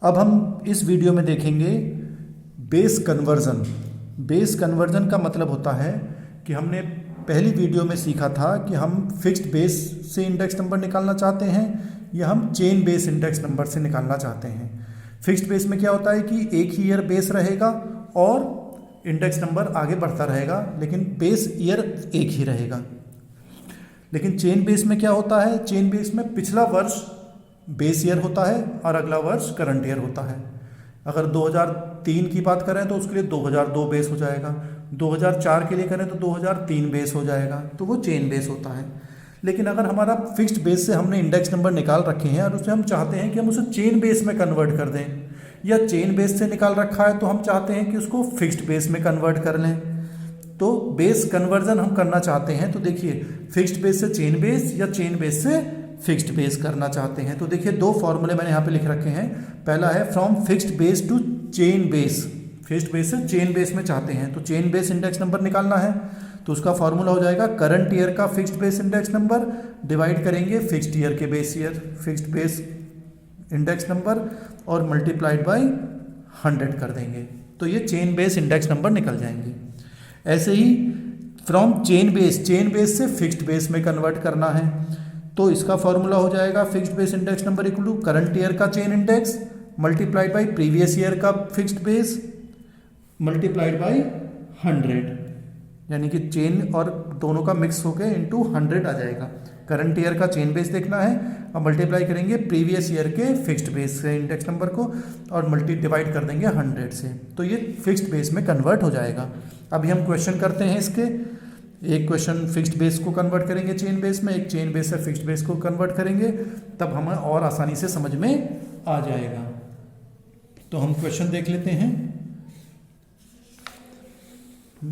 अब हम इस वीडियो में देखेंगे बेस कन्वर्जन। बेस कन्वर्जन का मतलब होता है कि हमने पहली वीडियो में सीखा था कि हम फिक्स्ड बेस से इंडेक्स नंबर निकालना चाहते हैं या हम चेन बेस इंडेक्स नंबर से निकालना चाहते हैं। फिक्स्ड बेस में क्या होता है कि एक ही ईयर बेस रहेगा और इंडेक्स नंबर आगे बढ़ता रहेगा, लेकिन बेस ईयर एक ही रहेगा। लेकिन चेन बेस में क्या होता है, चेन बेस में पिछला वर्ष बेस ईयर होता है और अगला वर्ष करंट ईयर होता है। अगर 2003 की बात करें तो उसके लिए 2002 बेस हो जाएगा, 2004 के लिए करें तो 2003 बेस हो जाएगा, तो वो चेन बेस होता है। लेकिन अगर हमारा फिक्स्ड बेस से हमने इंडेक्स नंबर निकाल रखे हैं और उसे हम चाहते हैं कि हम उसे चेन बेस में कन्वर्ट कर दें, या चेन बेस से निकाल रखा है तो हम चाहते हैं कि उसको फिक्स्ड बेस में कन्वर्ट कर लें, तो बेस कन्वर्जन हम करना चाहते हैं। तो देखिए, फिक्स्ड बेस से चेन बेस या चेन बेस से फिक्स्ड बेस करना चाहते हैं तो देखिए दो फॉर्मूले मैंने यहाँ पे लिख रखे हैं। पहला है from fixed base to chain base, fixed base से चेन बेस में चाहते हैं तो चेन बेस इंडेक्स नंबर निकालना है, तो उसका फॉर्मूला हो जाएगा करंट ईयर का fixed base index number divide करेंगे फिक्स्ड ईयर के base year fixed base index number और मल्टीप्लाइड बाय 100 कर देंगे, तो ये चेन बेस इंडेक्स नंबर निकल जाएंगे। ऐसे ही फ्रॉम चेन बेस से फिक्स्ड बेस में कन्वर्ट करना है, तो इसका फॉर्मूला हो जाएगा fixed base index number equal to current year का chain index multiplied by previous year का फिक्स्ड बेस मल्टीप्लाइड बाय 100, यानी कि चेन और दोनों का मिक्स होकर इंटू 100 आ जाएगा। करंट ईयर का चेन बेस देखना है और मल्टीप्लाई करेंगे प्रीवियस ईयर के फिक्स्ड बेस से इंडेक्स नंबर को और डिवाइड कर देंगे 100 से, तो ये फिक्स्ड बेस में कन्वर्ट हो जाएगा। अभी हम क्वेश्चन करते हैं इसके, एक क्वेश्चन फिक्स्ड बेस को कन्वर्ट करेंगे चेन बेस में, एक चेन बेस से फिक्स्ड बेस को कन्वर्ट करेंगे, तब हमें और आसानी से समझ में आ जाएगा। तो हम क्वेश्चन देख लेते हैं।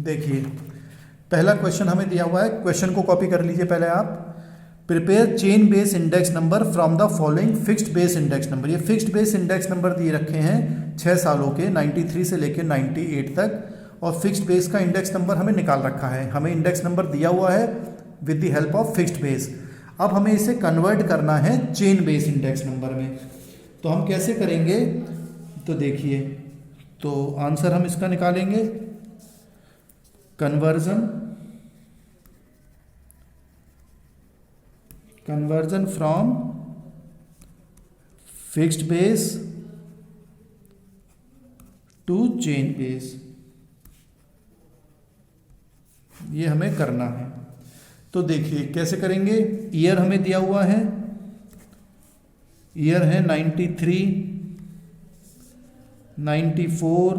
देखिए, पहला क्वेश्चन हमें दिया हुआ है, क्वेश्चन को कॉपी कर लीजिए पहले आप। Prepare chain base index number from the following fixed base index number. ये फिक्स्ड बेस इंडेक्स नंबर दिए रखे हैं 6 सालों के 93 से लेकर 98 तक, और फिक्स्ड बेस का इंडेक्स नंबर हमें निकाल रखा है। हमें इंडेक्स नंबर दिया हुआ है with the help of fixed base. अब हमें इसे कन्वर्ट करना है चेन बेस इंडेक्स नंबर में, तो हम कैसे करेंगे, तो देखिए, तो आंसर हम इसका निकालेंगे conversion from fixed base to chain base, ये हमें करना है। तो देखिए कैसे करेंगे, ईयर हमें दिया हुआ है, ईयर है 93, 94,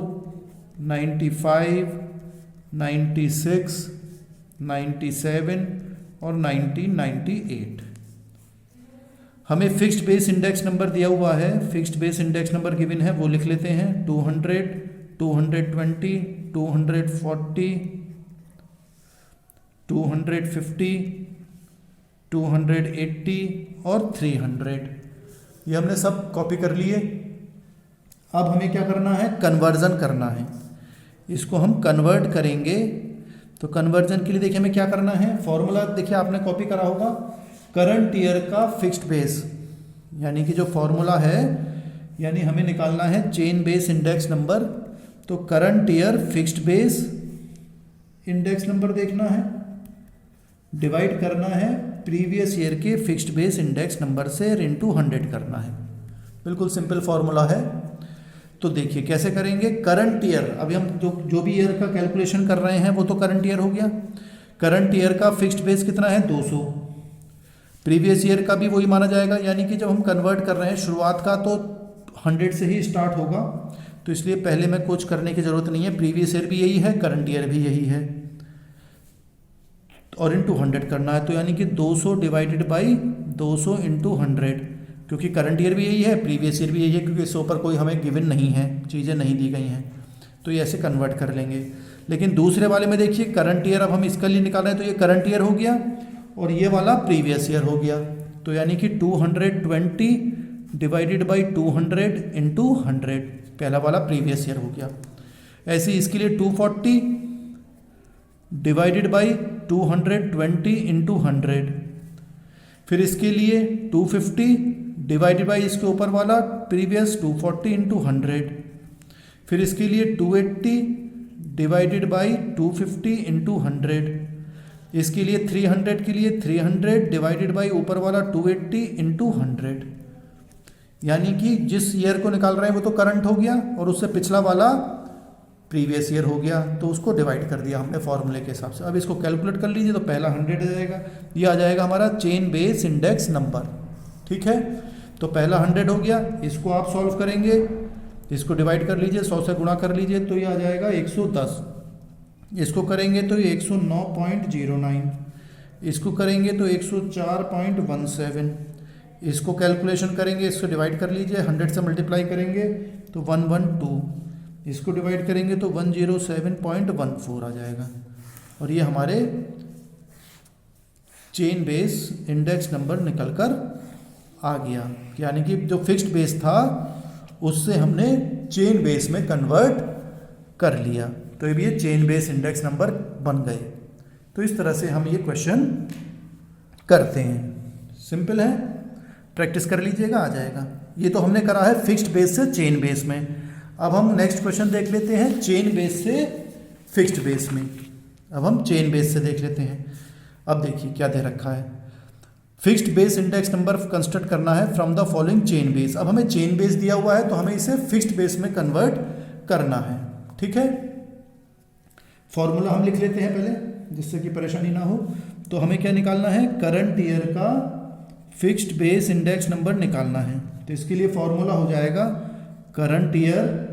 95, 96, 97 और 1998। हमें फिक्स्ड बेस इंडेक्स नंबर दिया हुआ है, fixed base index number given है, वो लिख लेते हैं 200, 220, 240, 250, 280 और 300। ये हमने सब कॉपी कर लिए। अब हमें क्या करना है, कन्वर्जन करना है। इसको हम कन्वर्ट करेंगे, तो कन्वर्जन के लिए देखिए हमें क्या करना है, फॉर्मूला देखिए आपने कॉपी करा होगा, करंट ईयर का फिक्स्ड बेस, यानी कि जो फॉर्मूला है, यानी हमें निकालना है चेन बेस इंडेक्स नंबर, तो current year fixed base index number देखना है, डिवाइड करना है प्रीवियस ईयर के फिक्स्ड बेस इंडेक्स नंबर से इनटू 100 करना है। बिल्कुल सिंपल फॉर्मूला है। तो देखिए कैसे करेंगे, करंट ईयर, अभी हम जो भी ईयर का कैलकुलेशन कर रहे हैं वो तो करंट ईयर हो गया। करंट ईयर का फिक्स्ड बेस कितना है, 200। प्रीवियस ईयर का भी वही माना जाएगा, यानी कि जब हम कन्वर्ट कर रहे हैं शुरुआत का तो 100 से ही स्टार्ट होगा, तो इसलिए पहले में कुछ करने की ज़रूरत नहीं है। प्रीवियस ईयर भी यही है, करंट ईयर भी यही है, और इंटू 100 करना है, तो यानी कि 200 डिवाइडेड बाई 200 इंटू 100, क्योंकि करंट ईयर भी यही है, प्रीवियस ईयर भी यही है, क्योंकि इसके ऊपर कोई हमें गिवन नहीं है, चीज़ें नहीं दी गई हैं, तो ये ऐसे कन्वर्ट कर लेंगे। लेकिन दूसरे वाले में देखिए करंट ईयर, अब हम इसका लिए निकाल रहे हैं, तो ये करंट ईयर हो गया और ये वाला प्रीवियस ईयर हो गया, तो यानी कि 220 डिवाइडेड बाई 200 इंटू 100, पहला वाला प्रीवियस ईयर हो गया। ऐसे ही इसके लिए 240 डिवाइडेड बाई 220 इंटू 100, फिर इसके लिए 250 डिवाइडेड बाई इसके ऊपर वाला प्रीवियस 240 इंटू 100, फिर इसके लिए 280 डिवाइडेड बाई 250 इंटू 100, इसके लिए 300 के लिए 300 डिवाइडेड बाई ऊपर वाला 280 इंटू 100, यानी कि जिस ईयर को निकाल रहे हैं वो तो करंट हो गया और उससे पिछला वाला प्रीवियस ईयर हो गया, तो उसको डिवाइड कर दिया हमने फॉर्मूले के हिसाब से। अब इसको कैलकुलेट कर लीजिए, तो पहला 100 आ जाएगा, ये आ जाएगा हमारा चेन बेस इंडेक्स नंबर। ठीक है, तो पहला 100 हो गया, इसको आप सॉल्व करेंगे, इसको डिवाइड कर लीजिए, 100 से गुणा कर लीजिए, तो ये आ जाएगा 110, इसको करेंगे तो ये 109.09, इसको करेंगे तो 104.17, इसको कैलकुलेशन करेंगे, इसको डिवाइड कर लीजिए, 100 से मल्टीप्लाई करेंगे तो 112, इसको डिवाइड करेंगे तो 107.14 आ जाएगा, और ये हमारे चेन बेस इंडेक्स नंबर निकल कर आ गया। यानी कि जो फिक्स्ड बेस था उससे हमने चेन बेस में कन्वर्ट कर लिया, तो ये चेन बेस इंडेक्स नंबर बन गए। तो इस तरह से हम ये क्वेश्चन करते हैं, सिंपल है, प्रैक्टिस कर लीजिएगा, आ जाएगा। ये तो हमने करा है फिक्स्ड बेस से चेन बेस में। अब हम नेक्स्ट क्वेश्चन देख लेते हैं चेन बेस से फिक्स्ड बेस में। अब हम चेन बेस से देख लेते हैं। अब देखिए क्या दे रखा है, fixed base index number construct करना है from the following chain base. अब हमें चेन बेस दिया हुआ है तो हमें इसे फिक्स्ड बेस में कन्वर्ट करना है। ठीक है, फॉर्मूला हम लिख लेते हैं पहले, जिससे कि परेशानी ना हो। तो हमें क्या निकालना है, करंट ईयर का फिक्स्ड बेस इंडेक्स नंबर निकालना है। तो इसके लिए फॉर्मूला हो जाएगा current year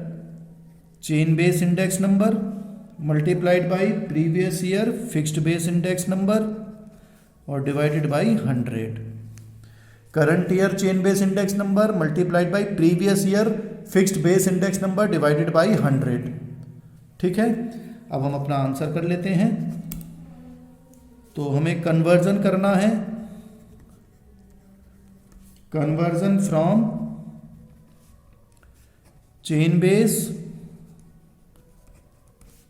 chain base index number multiplied by previous year fixed base index number और divided by 100। Current year chain base index number multiplied by previous year fixed base index number divided by 100। ठीक है, अब हम अपना answer कर लेते हैं। तो हमें कन्वर्जन करना है, conversion from chain base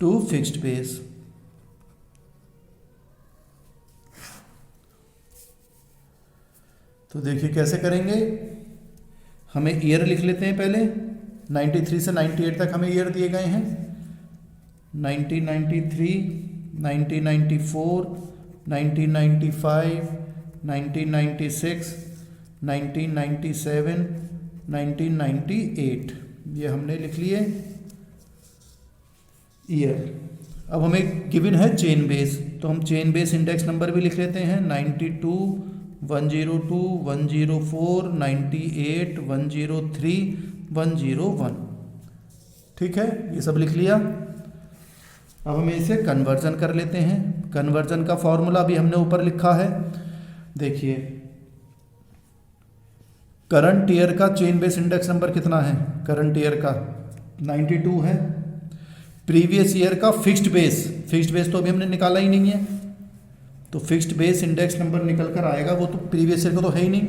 to fixed base. तो देखिए कैसे करेंगे, हमें ईयर लिख लेते हैं पहले। 93 से 98 तक हमें ईयर दिए गए हैं। 1993, 1994, 1995, 1996, 1997, 1998, ये हमने लिख लिए ईयर। अब हमें गिवन है चेन बेस, तो हम चेन बेस इंडेक्स नंबर भी लिख लेते हैं। 92, 102, 104, 98, 103, 101। ठीक है, ये सब लिख लिया। अब हमें इसे कन्वर्जन कर लेते हैं। कन्वर्जन का फॉर्मूला भी हमने ऊपर लिखा है, देखिए। करंट ईयर का चेन बेस इंडेक्स नंबर कितना है, करंट ईयर का 92 है। प्रीवियस ईयर का फिक्स्ड बेस तो अभी हमने निकाला ही नहीं है, तो फिक्स्ड बेस इंडेक्स नंबर निकल कर आएगा, वो तो प्रीवियस ईयर का तो है ही नहीं,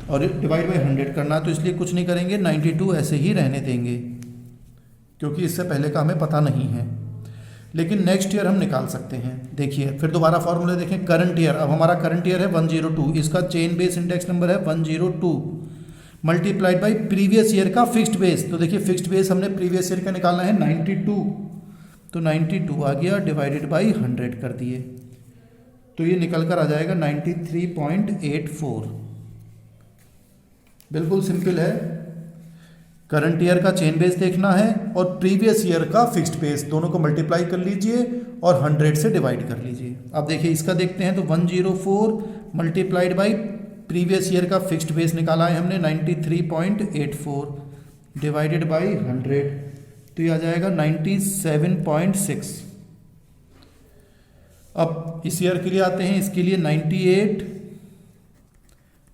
और डिवाइड बाई 100 करना, तो इसलिए कुछ नहीं करेंगे, 92 ऐसे ही रहने देंगे, क्योंकि इससे पहले का हमें पता नहीं है। लेकिन नेक्स्ट ईयर हम निकाल सकते हैं। देखिए फिर दोबारा फॉर्मूले देखें, करंट ईयर, अब हमारा करंट ईयर है 102, इसका चेन बेस इंडेक्स नंबर है 102 मल्टीप्लाइड बाई प्रीवियस ईयर का फिक्स्ड बेस। तो देखिए फिक्स्ड बेस हमने प्रीवियस ईयर का निकालना है 92, तो 92 आ गया, डिवाइडेड बाई 100 कर दिए, तो ये निकल कर आ जाएगा 93.84। बिल्कुल सिंपल है। करंट ईयर का चेन बेस देखना है और प्रीवियस ईयर का फिक्स्ड बेस, दोनों को मल्टीप्लाई कर लीजिए और 100 से डिवाइड कर लीजिए। अब देखिए इसका देखते हैं, तो 104 मल्टीप्लाइड बाई प्रीवियस ईयर का फिक्स्ड बेस निकाला है हमने 93.84 डिवाइडेड बाई 100, तो ये आ जाएगा 97.6। अब इस ईयर के लिए आते हैं, इसके लिए 98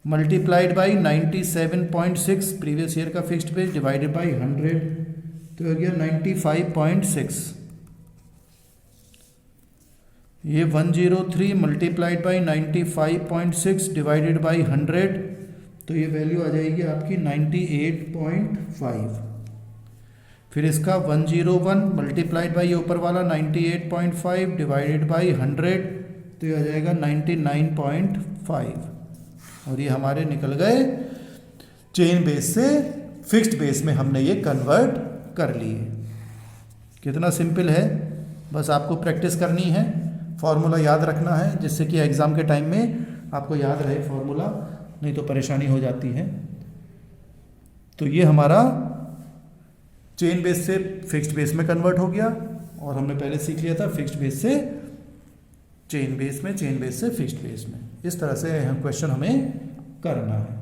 मल्टीप्लाइड बाई 97.6 प्रीवियस ईयर का फिक्स्ड बेस डिवाइडेड बाई 100, तो हो गया 95.6। ये 103 मल्टीप्लाइड बाई 95.6 डिवाइडेड बाई 100, तो ये वैल्यू आ जाएगी आपकी 98.5। फिर इसका 101 मल्टीप्लाइड बाई ऊपर वाला 98.5 डिवाइडेड बाई 100, तो ये आ जाएगा 99.5, और ये हमारे निकल गए चेन बेस से फिक्स्ड बेस में हमने ये कन्वर्ट कर लिए। कितना सिंपल है, बस आपको प्रैक्टिस करनी है, फॉर्मूला याद रखना है, जिससे कि एग्ज़ाम के टाइम में आपको याद रहे फॉर्मूला, नहीं तो परेशानी हो जाती है। तो ये हमारा चेन बेस से फिक्स्ड बेस में कन्वर्ट हो गया, और हमने पहले सीख लिया था फिक्स्ड बेस से चेन बेस में, चेन बेस से फिक्स्ड बेस में। इस तरह से क्वेश्चन हमें करना है।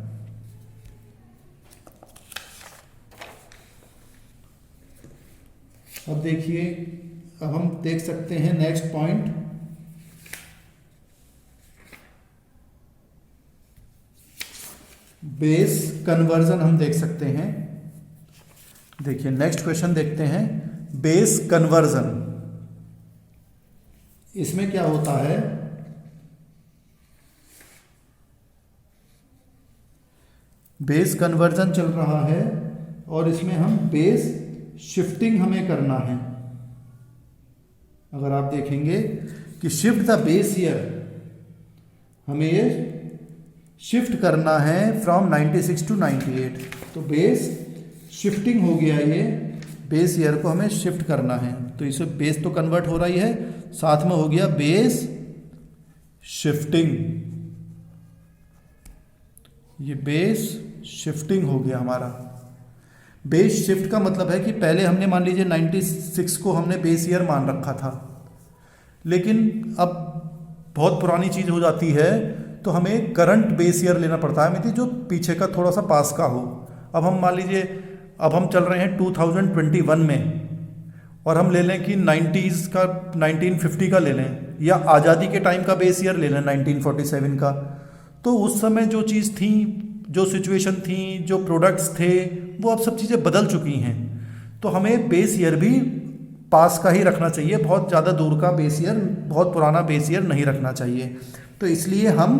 अब देखिए, अब हम देख सकते हैं नेक्स्ट पॉइंट, बेस कन्वर्जन हम देख सकते हैं। देखिए नेक्स्ट क्वेश्चन देखते हैं, बेस कन्वर्जन। इसमें क्या होता है, बेस कन्वर्जन चल रहा है और इसमें हम बेस शिफ्टिंग हमें करना है। अगर आप देखेंगे कि शिफ्ट द बेस ईयर, हमें ये शिफ्ट करना है फ्रॉम 96 टू 98। तो बेस शिफ्टिंग हो गया, ये बेस ईयर को हमें शिफ्ट करना है। तो इसे बेस तो कन्वर्ट हो रही है, साथ में हो गया बेस शिफ्टिंग। ये बेस शिफ्टिंग हो गया हमारा। बेस शिफ्ट का मतलब है कि पहले हमने मान लीजिए 96 को हमने बेस ईयर मान रखा था, लेकिन अब बहुत पुरानी चीज़ हो जाती है तो हमें करंट बेस ईयर लेना पड़ता है, मतलब जो पीछे का थोड़ा सा पास का हो। अब हम मान लीजिए, अब हम चल रहे हैं 2021 में, और हम ले लें कि 90s का 1950 का ले लें, या आज़ादी के टाइम का बेस ईयर ले लें 1947 का। तो उस समय जो चीज़ थी, जो सिचुएशन थी, जो प्रोडक्ट्स थे, वो अब सब चीज़ें बदल चुकी हैं। तो हमें बेस ईयर भी पास का ही रखना चाहिए, बहुत ज़्यादा दूर का बेस ईयर, बहुत पुराना बेस ईयर नहीं रखना चाहिए। तो इसलिए हम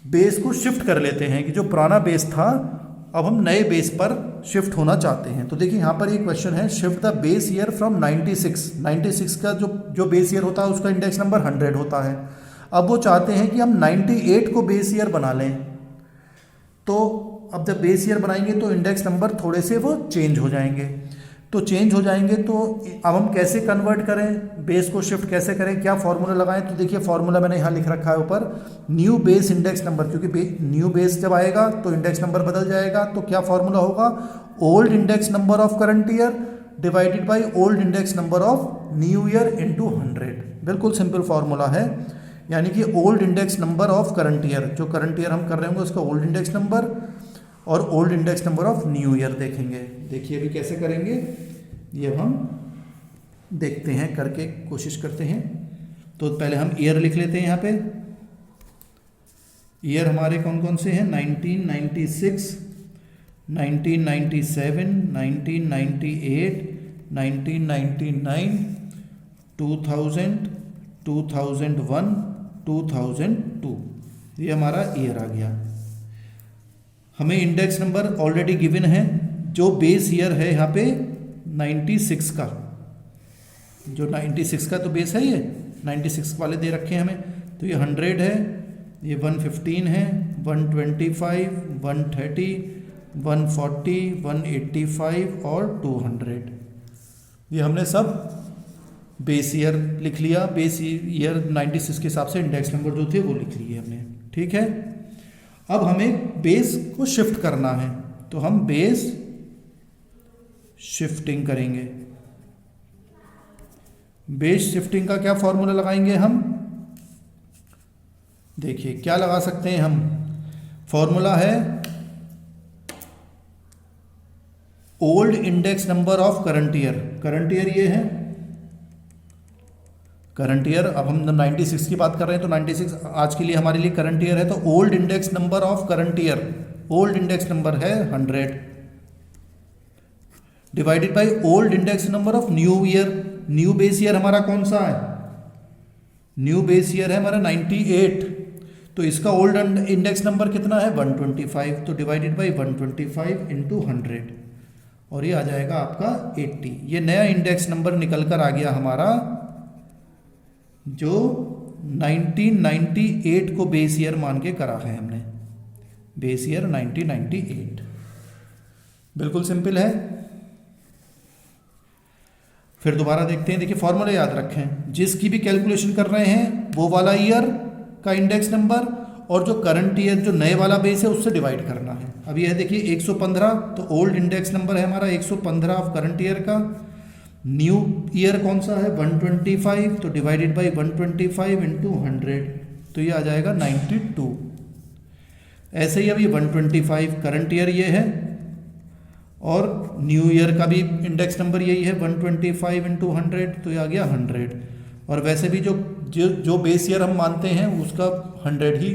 बेस को शिफ्ट कर लेते हैं कि जो पुराना बेस था अब हम नए बेस पर शिफ्ट होना चाहते हैं। तो देखिए यहाँ पर एक क्वेश्चन है, shift the base year from 96 का जो बेस ईयर होता है उसका इंडेक्स नंबर 100 होता है। अब वो चाहते हैं कि हम 98 को बेस ईयर बना लें। तो अब जब बेस ईयर बनाएंगे तो इंडेक्स नंबर थोड़े से वो चेंज हो जाएंगे। तो चेंज हो जाएंगे तो अब हम कैसे कन्वर्ट करें, बेस को शिफ्ट कैसे करें, क्या फॉर्मूला लगाएं। तो देखिए फॉर्मूला मैंने यहाँ लिख रखा है ऊपर, न्यू बेस इंडेक्स नंबर, क्योंकि न्यू बेस जब आएगा तो इंडेक्स नंबर बदल जाएगा। तो क्या फॉर्मूला होगा, old index number of current year divided by old index number of new year into 100। बिल्कुल सिंपल फॉर्मूला है, यानी कि old index number of current year, जो करंट ईयर हम कर रहे होंगे उसका ओल्ड इंडेक्स नंबर, और old index number of new year देखेंगे। देखिए अभी कैसे करेंगे ये हम देखते हैं, करके कोशिश करते हैं। तो पहले हम ईयर लिख लेते हैं यहाँ पे। ईयर हमारे कौन कौन से हैं, 1996, 1997, 1998, 1999, 2000, 2001, 2002। ये हमारा ईयर आ गया। हमें इंडेक्स नंबर ऑलरेडी गिवन है, जो बेस ईयर है यहाँ पे 96 का, जो 96 का तो बेस है, ये 96 वाले दे रखे हैं हमें। तो ये 100 है, ये 115 है, 125, 130, 140, 185 और 200। ये हमने सब बेस ईयर लिख लिया। बेस ईयर 96 के हिसाब से इंडेक्स नंबर जो थे वो लिख लिए हमने, ठीक है। अब हमें बेस को शिफ्ट करना है, तो हम बेस शिफ्टिंग करेंगे। बेस शिफ्टिंग का क्या फॉर्मूला लगाएंगे हम, देखिए क्या लगा सकते हैं हम। फॉर्मूला है old index number of current year. Current year ये है करंट ईयर। अब हम 96 की बात कर रहे हैं तो 96 आज के लिए हमारे लिए करंट ईयर है। तो old index number of current year, old index number है 100 divided by old index number of new year. New base year हमारा कौन सा है, न्यू बेस ईयर है हमारा 98। तो इसका ओल्ड इंडेक्स नंबर कितना है 125। तो डिवाइडेड बाय 125 इंटू 100, और ये आ जाएगा आपका 80। ये नया इंडेक्स नंबर निकल कर आ गया हमारा, जो 1998 को बेस ईयर मान के करा है हमने। Base year 1998। बिल्कुल सिंपल है। फिर दोबारा देखते हैं, देखिए फॉर्मूला याद रखें, जिसकी भी कैलकुलेशन कर रहे हैं वो वाला ईयर का इंडेक्स नंबर और जो करंट ईयर जो नए वाला बेस है उससे डिवाइड करना है। अब यह देखिए 115, तो ओल्ड इंडेक्स नंबर है हमारा 115 ऑफ करंट ईयर का। न्यू ईयर कौन सा है 125, तो डिवाइडेड बाई 125 इंटू 100, तो ये आ जाएगा 92। ऐसे ही अब ये 125 करंट ईयर ये है और न्यू ईयर का भी इंडेक्स नंबर यही है 125 इंटू 100, तो ये आ गया 100। और वैसे भी जो जो जो बेस ईयर हम मानते हैं उसका 100 ही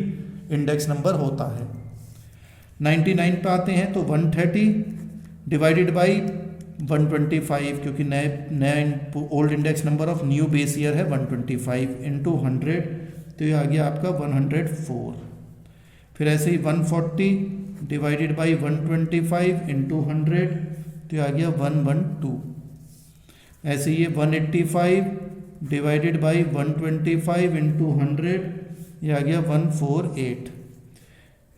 इंडेक्स नंबर होता है। 99 पे आते हैं तो 130 डिवाइडेड बाई 125, क्योंकि नया old index number of new base year है 125 इंटू 100, तो ये आ गया आपका 104। फिर ऐसे ही 140 डिवाइडेड बाई 125 इंटू 100, तो ये आ गया 112। ऐसे ही 185 डिवाइडेड बाई 125 इंटू 100, ये आ गया 148।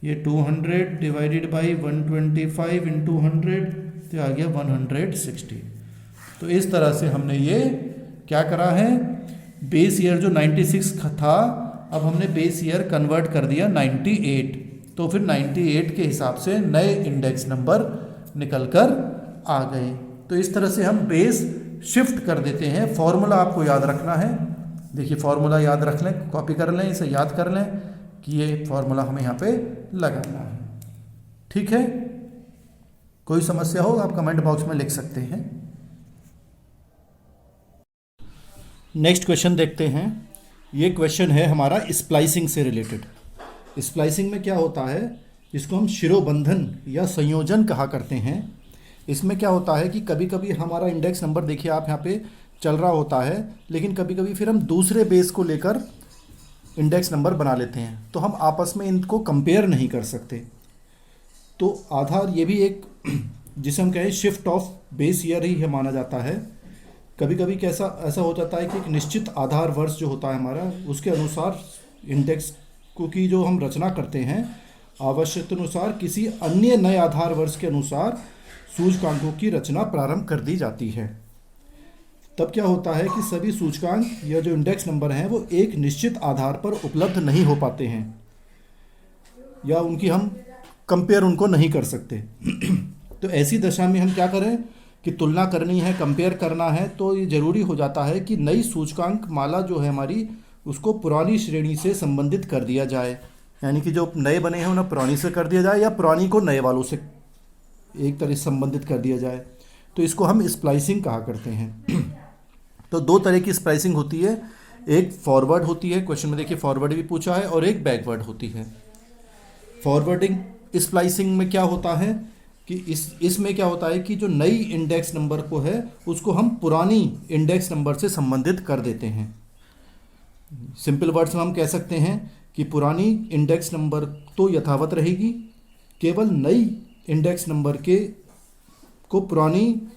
ये 200 डिवाइडेड बाई 125 इंटू 100, तो आ गया 160। तो इस तरह से हमने ये क्या करा है, बेस ईयर जो 96 था अब हमने बेस ईयर कन्वर्ट कर दिया 98, तो फिर 98 के हिसाब से नए इंडेक्स नंबर निकल कर आ गए। तो इस तरह से हम बेस शिफ्ट कर देते हैं। फॉर्मूला आपको याद रखना है, देखिए फॉर्मूला याद रख लें, कॉपी कर लें, इसे याद कर लें कि ये फॉर्मूला हमें यहाँ पे लगाना है। ठीक है, कोई समस्या हो आप कमेंट बॉक्स में लिख सकते हैं। नेक्स्ट क्वेश्चन देखते हैं। ये क्वेश्चन है हमारा स्प्लाइसिंग से रिलेटेड। स्प्लाइसिंग में क्या होता है, इसको हम शिरोबंधन या संयोजन कहा करते हैं। इसमें क्या होता है कि कभी कभी हमारा इंडेक्स नंबर देखिए आप यहाँ पे चल रहा होता है, लेकिन कभी कभी फिर हम दूसरे बेस को लेकर इंडेक्स नंबर बना लेते हैं, तो हम आपस में इनको कंपेयर नहीं कर सकते। तो आधार ये भी एक जिसे हम कहें शिफ्ट ऑफ बेस ईयर ही है माना जाता है। कभी कभी कैसा ऐसा हो जाता है कि एक निश्चित आधार वर्ष जो होता है हमारा, उसके अनुसार इंडेक्स को की जो हम रचना करते हैं आवश्यकता अनुसार किसी अन्य नए आधार वर्ष के अनुसार सूचकांकों की रचना प्रारंभ कर दी जाती है। तब क्या होता है कि सभी सूचकांक या जो इंडेक्स नंबर हैं वो एक निश्चित आधार पर उपलब्ध नहीं हो पाते हैं या उनकी हम कंपेयर उनको नहीं कर सकते। तो ऐसी दशा में हम क्या करें कि तुलना करनी है, कंपेयर करना है, तो ये ज़रूरी हो जाता है कि नई सूचकांक माला जो है हमारी उसको पुरानी श्रेणी से संबंधित कर दिया जाए, यानी कि जो नए बने हैं उन्हें पुरानी से कर दिया जाए या पुरानी को नए वालों से एक तरह से संबंधित कर दिया जाए। तो इसको हम स्प्लाइसिंग कहा करते हैं। तो दो तरह की स्प्लाइसिंग होती है, एक फॉरवर्ड होती है, क्वेश्चन में देखिए फॉरवर्ड भी पूछा है, और एक बैकवर्ड होती है। फॉरवर्डिंग स्प्लाइसिंग में क्या होता है कि इसमें क्या होता है कि जो नई इंडेक्स नंबर को है उसको हम पुरानी इंडेक्स नंबर से संबंधित कर देते हैं। सिंपल वर्ड्स में हम कह सकते हैं कि पुरानी इंडेक्स नंबर तो यथावत रहेगी, केवल नई इंडेक्स नंबर को पुरानी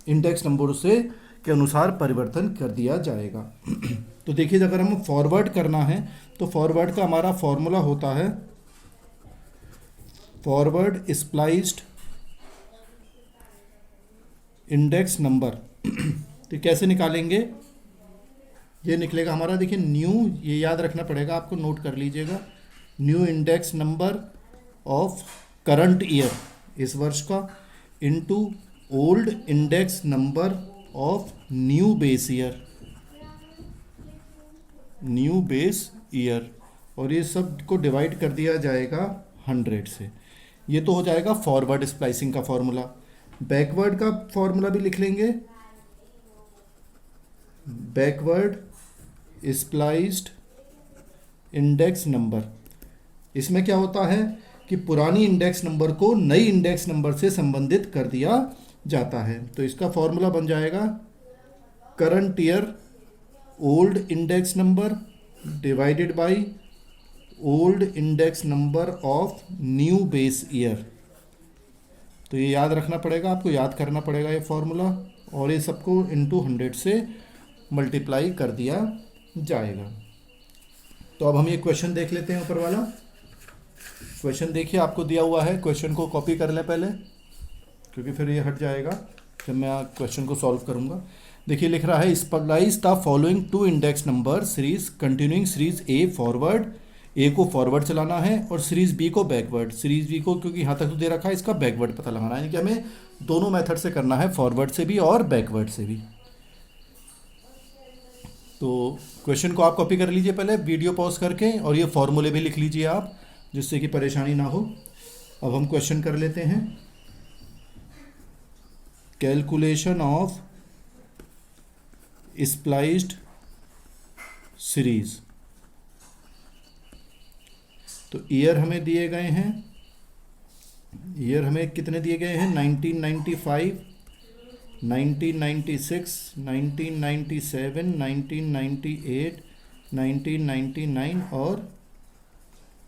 इंडेक्स नंबर से के अनुसार परिवर्तन कर दिया जाएगा। तो देखिए अगर हम फॉरवर्ड करना है तो फॉरवर्ड का हमारा फॉर्मूला होता है फॉरवर्ड स्प्लाइस्ड इंडेक्स नंबर। तो कैसे निकालेंगे, ये निकलेगा हमारा, देखिए न्यू, ये याद रखना पड़ेगा आपको, नोट कर लीजिएगा, new index number of current year इस वर्ष का into old index number of new base year, new base year, और ये सब को डिवाइड कर दिया जाएगा 100 से। ये तो हो जाएगा फॉरवर्ड स्प्लाइसिंग का फॉर्मूला। बैकवर्ड का फॉर्मूला भी लिख लेंगे, बैकवर्ड स्प्लाइस्ड इंडेक्स नंबर। इसमें क्या होता है कि पुरानी इंडेक्स नंबर को नई इंडेक्स नंबर से संबंधित कर दिया जाता है। तो इसका फॉर्मूला बन जाएगा current year old index number divided by old index number of new base year. तो ये याद रखना पड़ेगा आपको, याद करना पड़ेगा ये फॉर्मूला, और ये सबको इनटू 100 से मल्टीप्लाई कर दिया जाएगा। तो अब हम ये क्वेश्चन देख लेते हैं ऊपर वाला। क्वेश्चन देखिए, आपको दिया हुआ है, क्वेश्चन को कॉपी कर लें पहले, क्योंकि फिर ये हट जाएगा जब मैं क्वेश्चन को सॉल्व करूंगा। देखिए लिख रहा है, splice the following two index number series continuing series A forward, A को फॉरवर्ड चलाना है और सीरीज बी को बैकवर्ड। सीरीज बी को क्योंकि यहाँ तक तो दे रखा है, इसका बैकवर्ड पता लगाना है, यानी कि हमें दोनों मेथड से करना है, फॉरवर्ड से भी और बैकवर्ड से भी। तो क्वेश्चन को आप कॉपी कर लीजिए पहले वीडियो पॉज करके, और ये फॉर्मूले भी लिख लीजिए आप, जिससे कि परेशानी ना हो। अब हम क्वेश्चन कर लेते हैं, कैलकुलेशन ऑफ स्प्लाइस्ड सीरीज। तो ईयर हमें दिए गए हैं, ईयर हमें कितने दिए गए हैं, 1995, 1996, 1997, 1998, 1999 और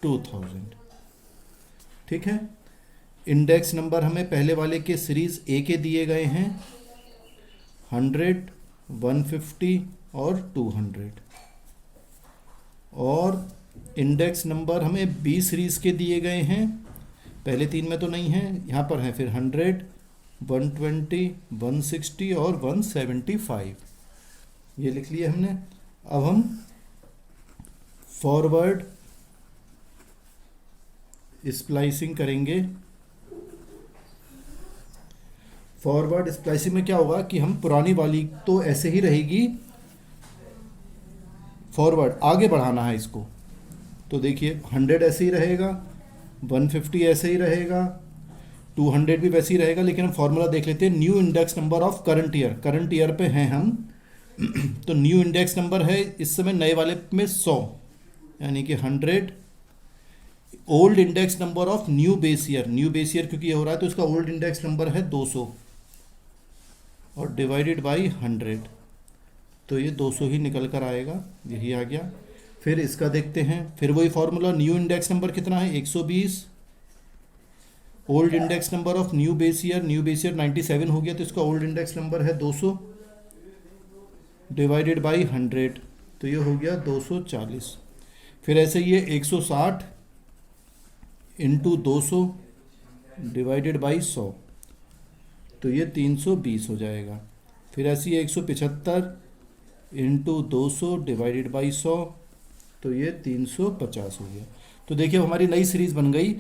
2000। ठीक है। इंडेक्स नंबर हमें पहले वाले के सीरीज ए के दिए गए हैं 100, 150 और 200, और इंडेक्स नंबर हमें बी सीरीज के दिए गए हैं, पहले तीन में तो नहीं है, यहाँ पर है फिर 100, 120, 160 और 175, ये लिख लिया हमने। अब हम फॉरवर्ड स्प्लाइसिंग करेंगे। फॉरवर्ड स्प्लाइसिंग में क्या होगा कि हम पुरानी वाली तो ऐसे ही रहेगी, फॉरवर्ड आगे बढ़ाना है इसको। तो देखिए 100 ऐसे ही रहेगा, 150 ऐसे ही रहेगा, 200 भी वैसे ही रहेगा, लेकिन हम फॉर्मूला देख लेते हैं। New index number of current year, current year पे हैं हम तो न्यू इंडेक्स नंबर है इस समय नए वाले में 100, यानी कि 100। Old index number of new base year, new base year क्योंकि ये हो रहा है तो इसका ओल्ड इंडेक्स नंबर है 200 और डिवाइडेड बाई 100, तो ये 200 ही निकल कर आएगा, यही आ गया। फिर इसका देखते हैं, फिर वही फॉर्मूला, न्यू इंडेक्स नंबर कितना है 120, old index number of new base year, new base year 97 हो गया तो इसका ओल्ड इंडेक्स नंबर है 200 डिवाइडेड बाई 100, तो ये हो गया 240। फिर ऐसे ये 160 इंटू 200 डिवाइडेड बाई 100, तो ये 320 हो जाएगा। फिर ऐसे ये 175 इंटू 200 डिवाइडेड बाई 100, तो ये 350 हो गया। तो देखिए हमारी नई सीरीज बन गई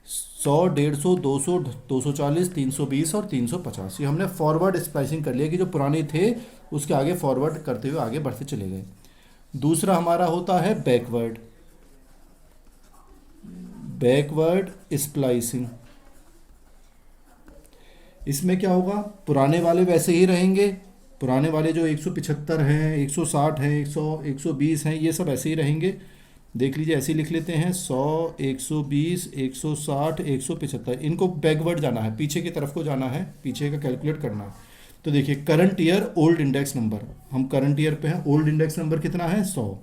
100, 150, 200, 240, 320 और 350। ये हमने फॉरवर्ड स्प्लाइसिंग कर लिया कि जो पुराने थे उसके आगे फॉरवर्ड करते हुए आगे बढ़ते चले गए। दूसरा हमारा होता है बैकवर्ड, बैकवर्ड स्प्लाइसिंग। इसमें क्या होगा, पुराने वाले वैसे ही रहेंगे, पुराने वाले जो 175 हैं, 160 हैं, 100, 120 हैं, ये सब ऐसे ही रहेंगे। देख लीजिए ऐसे ही लिख लेते हैं 100, 120, 160, 175, इनको बैकवर्ड जाना है, पीछे की तरफ को जाना है, पीछे का कैलकुलेट करना है। तो देखिए current year old index number, हम करंट ईयर पे हैं, ओल्ड इंडेक्स नंबर कितना है 100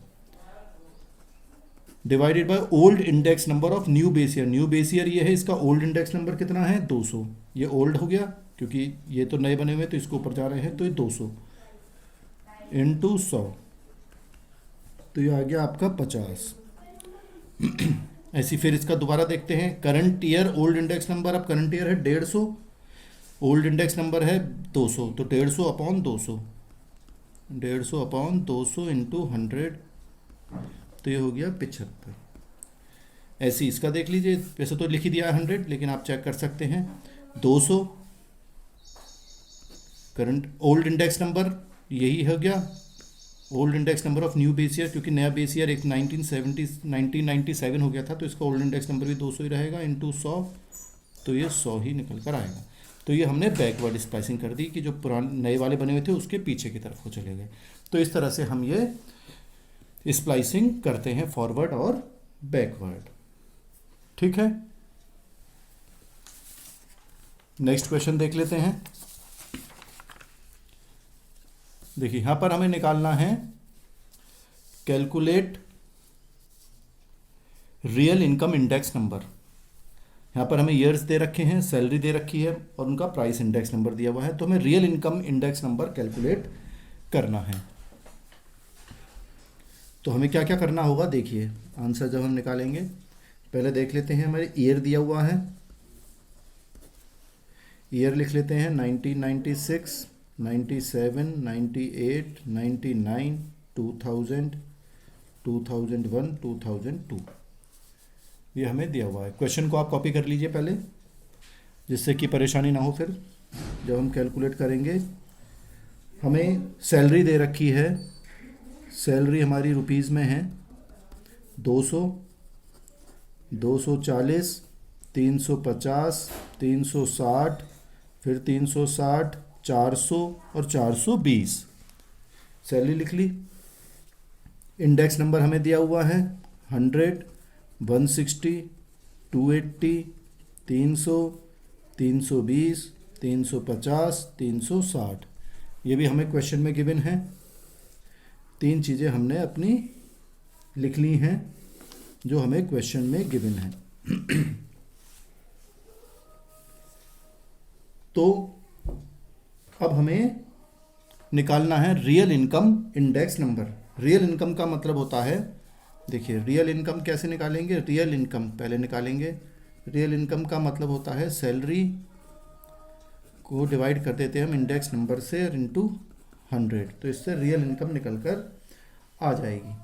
divided by old index number of new base year, new base year ये है, इसका ओल्ड इंडेक्स नंबर कितना है 200, ये ओल्ड हो गया क्योंकि ये तो नए बने हुए तो इसको ऊपर जा रहे हैं, तो ये 200 इंटू 100, तो ये आ गया आपका 50। ऐसी फिर इसका दोबारा देखते हैं, current year old index number, अब करंट ईयर है 150, ओल्ड इंडेक्स नंबर है 200, तो 150 अपॉन 200, 150 अपॉन 200 इंटू 100, तो ये हो गया 75। ऐसे इसका देख लीजिए, वैसे तो लिख ही दिया है 100, लेकिन आप चेक कर सकते हैं 200 करंट ओल्ड इंडेक्स नंबर यही हो गया, old index number of new base year क्योंकि नया बेस ईयर एक 1997 हो गया था, तो इसका ओल्ड इंडेक्स नंबर भी 200 ही रहेगा इंटू 100, तो ये 100 ही निकल कर आएगा। तो ये हमने बैकवर्ड स्प्लाइसिंग कर दी कि जो पुराने नए वाले बने हुए थे उसके पीछे की तरफ को चले गए। तो इस तरह से हम ये स्प्लाइसिंग करते हैं फॉरवर्ड और बैकवर्ड। ठीक है, नेक्स्ट क्वेश्चन देख लेते हैं। देखिए यहां पर हमें निकालना है calculate real income index number. यहाँ पर हमें ईयर्स दे रखे हैं, सैलरी दे रखी है और उनका प्राइस इंडेक्स नंबर दिया हुआ है, तो हमें real income index number calculate करना है। तो हमें क्या क्या करना होगा, देखिए आंसर जब हम निकालेंगे, पहले देख लेते हैं, हमारे ईयर दिया हुआ है, ईयर लिख लेते हैं 1996, 97, 98, 99, 2000, 2001, 2002, ये हमें दिया हुआ है। क्वेश्चन को आप कॉपी कर लीजिए पहले, जिससे कि परेशानी ना हो फिर जब हम कैलकुलेट करेंगे। हमें सैलरी दे रखी है, सैलरी हमारी रुपीज़ में है 200, 240, 350, 360, फिर 360, 400 और 420, सैलरी लिख ली। इंडेक्स नंबर हमें दिया हुआ है 100, 160, 280, 300, 320, 350, 360, ये भी हमें क्वेश्चन में गिवन है। तीन चीज़ें हमने अपनी लिख ली हैं जो हमें क्वेश्चन में गिवन है। तो अब हमें निकालना है real income index number. Real income का मतलब होता है, देखिए रियल इनकम कैसे निकालेंगे, रियल इनकम पहले निकालेंगे। रियल इनकम का मतलब होता है सैलरी को डिवाइड कर देते हैं हम इंडेक्स नंबर से इनटू 100, तो इससे रियल इनकम निकल कर आ जाएगी।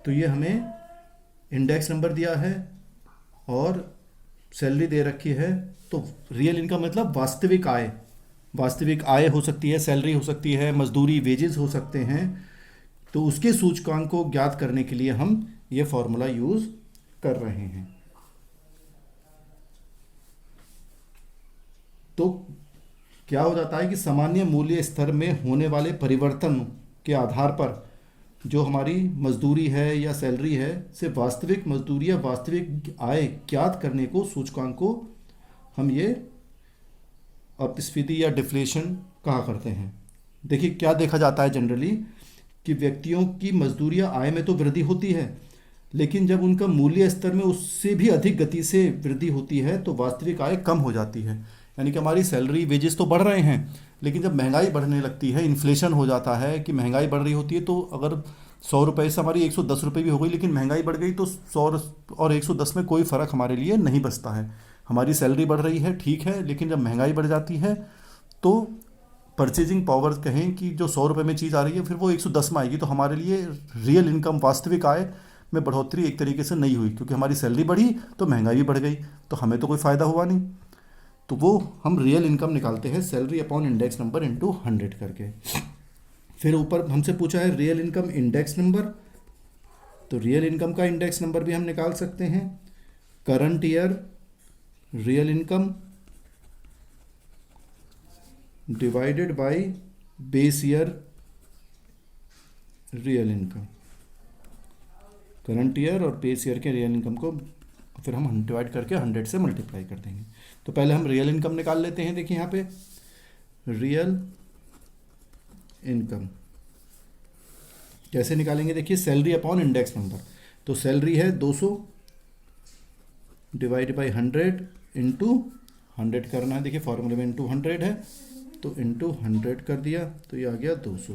तो ये हमें इंडेक्स नंबर दिया है और सैलरी दे रखी है, तो रियल इनकम मतलब वास्तविक आय। वास्तविक आय हो सकती है, सैलरी हो सकती है, मजदूरी वेजेस हो सकते हैं। तो उसके सूचकांक को ज्ञात करने के लिए हम ये फॉर्मूला यूज कर रहे हैं। तो क्या हो जाता है कि सामान्य मूल्य स्तर में होने वाले परिवर्तन के आधार पर जो हमारी मजदूरी है या सैलरी है से वास्तविक मजदूरी या वास्तविक आय ज्ञात करने को, सूचकांक को हम ये अपस्फीति या डिफ्लेशन कहा करते हैं। देखिए क्या देखा जाता है जनरली कि व्यक्तियों की मजदूरी या आय में तो वृद्धि होती है, लेकिन जब उनका मूल्य स्तर में उससे भी अधिक गति से वृद्धि होती है तो वास्तविक आय कम हो जाती है। यानी कि हमारी सैलरी वेजेस तो बढ़ रहे हैं, लेकिन जब महंगाई बढ़ने लगती है, इन्फ्लेशन हो जाता है कि महंगाई बढ़ रही होती है, तो अगर 100 रुपये से हमारी 110 रुपये भी हो गई, लेकिन महंगाई बढ़ गई तो 100 और 110 में कोई फ़र्क हमारे लिए नहीं बचता है। हमारी सैलरी बढ़ रही है ठीक है, लेकिन जब महंगाई बढ़ जाती है तो परचेजिंग पावर कहें कि जो 100 रुपये में चीज़ आ रही है फिर वो 110 में आएगी, तो हमारे लिए रियल इनकम वास्तविक आय में बढ़ोतरी एक तरीके से नहीं हुई, क्योंकि हमारी सैलरी बढ़ी तो महंगाई भी बढ़ गई, तो हमें तो कोई फ़ायदा हुआ नहीं। तो वो हम रियल इनकम निकालते हैं salary upon index number into 100 करके। फिर ऊपर हमसे पूछा है रियल इनकम इंडेक्स नंबर, तो रियल इनकम का इंडेक्स नंबर भी हम निकाल सकते हैं। Current year real income divided by base year real income. Current year और बेस ईयर के रियल इनकम को फिर हम डिवाइड करके 100 से मल्टीप्लाई कर देंगे। तो पहले हम रियल इनकम निकाल लेते हैं। देखिए यहाँ पे रियल इनकम कैसे निकालेंगे, देखिए सैलरी अपॉन इंडेक्स नंबर, तो सैलरी है 200 डिवाइड बाई 100 इंटू 100 करना है। देखिए फॉर्मूले में इंटू 100 है, तो इंटू 100 कर दिया तो ये आ गया 200।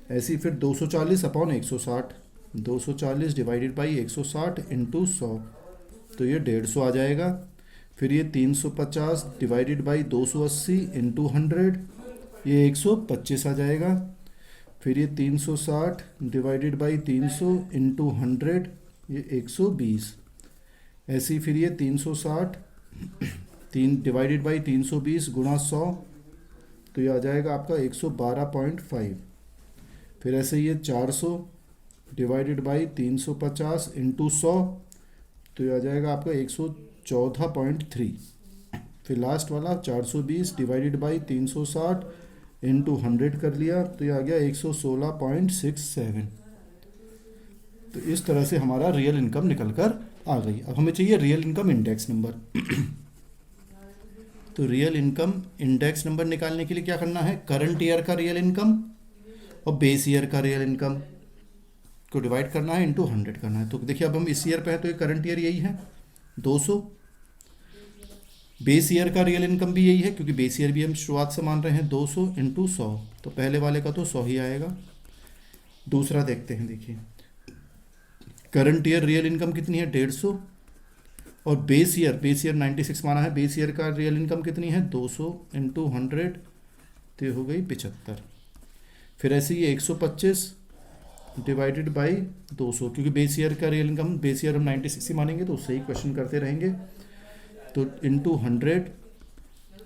ऐसे ही फिर 240 अपॉन 160, 240 डिवाइडेड बाई 160 इंटू 100, तो ये 150 आ जाएगा। फिर ये 350 डिवाइडेड बाई 280 इंटू 100, ये 125 आ जाएगा। फिर ये 360 डिवाइडेड बाई 300 इंटू 100, ये 120। ऐसे ही फिर ये 360 डिवाइडेड बाई 320 गुणा 100, तो ये आ जाएगा आपका 112.5। फिर ऐसे ये 400 डिवाइडेड बाई 350 इंटू 100, तो ये आ जाएगा आपका 114.3। फिर लास्ट वाला 420 डिवाइडेड बाई 360 इंटू 100 कर लिया, तो ये आ गया 116.67। तो इस तरह से हमारा रियल इनकम निकल कर आ गई। अब हमें चाहिए रियल इनकम इंडेक्स नंबर। तो रियल इनकम इंडेक्स नंबर निकालने के लिए क्या करना है, करंट ईयर का रियल इनकम और बेस ईयर का रियल इनकम को डिवाइड करना है, इंटू 100 करना है। तो देखिए अब हम इस ईयर पे है तो ये करंट ईयर यही है 200। बेस ईयर का रियल इनकम भी यही है, क्योंकि बेस ईयर भी हम शुरुआत से मान रहे हैं 200 इंटू 100, तो पहले वाले का तो 100 ही आएगा। दूसरा देखते हैं, देखिए करंट ईयर रियल इनकम कितनी है 150, और बेस ईयर 96 माना है, बेस ईयर का रियल इनकम कितनी है 200 इंटू 100, तो हो गई 75। फिर ऐसे ही 125 डिवाइडेड बाई 200, क्योंकि बेस ईयर का रियल इनकम, बेस ईयर हम 96 ही मानेंगे तो उससे ही क्वेश्चन करते रहेंगे, तो इंटू 100,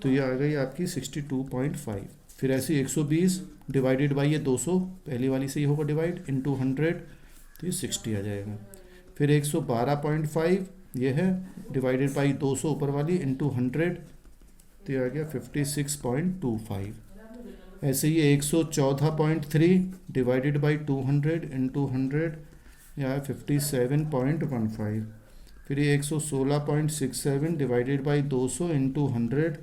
तो ये आ गई आपकी 62.5। फिर ऐसे 120 डिवाइडेड बाई ये 200, पहली वाली से ही होगा डिवाइड, इंटू 100, तो ये 60 आ जाएगा। फिर 112.5 ये है, डिवाइडेड बाई 200 ऊपर वाली, इंटू 100, तो ये आ गया 56.25। ऐसे ही 114.3 डिवाइडेड बाई 200 इंटू 100, यह है 57.15। फिर ये 116.67 डिवाइडेड बाई 200 इंटू 100,